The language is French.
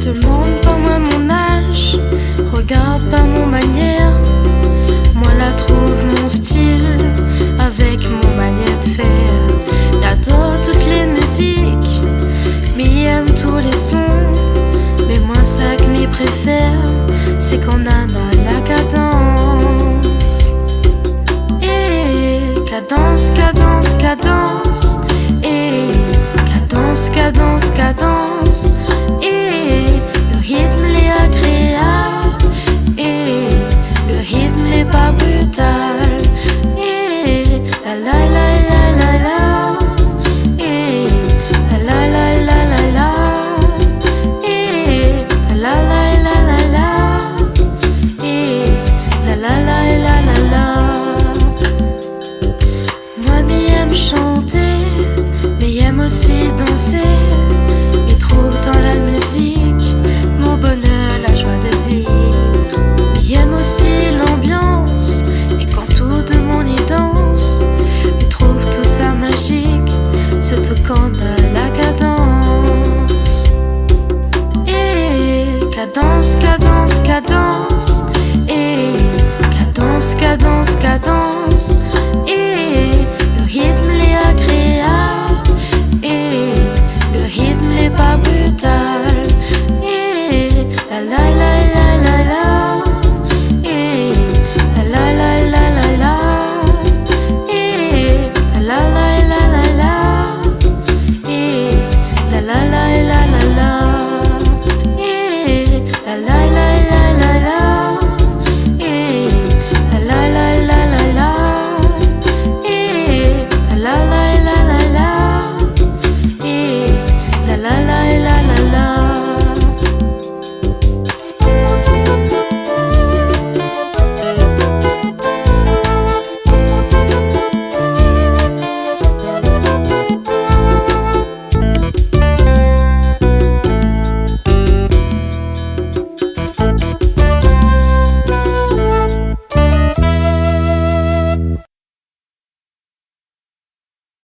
Demande pas moi mon âge, regarde pas mon manière. Moi la trouve mon style, avec mon manière de faire. J'adore toutes les musiques, m'y aime tous les sons. Mais moi ça que m'y préfère, c'est qu'on a la cadence. Et cadence, cadence, cadence. Et cadence, cadence, cadence. Et le rythme l'est agréable. Et le rythme l'est pas brutal. Et la la la la la la. Et la la la la la la. Et la la la la la. Et la la la la la la. Moi m'y aime chanter, mais aime aussi danser. Et trouve dans la musique mon bonheur, la joie de vivre. Mais aime aussi l'ambiance, et quand tout de monde y danse, et trouve tout ça magique, surtout quand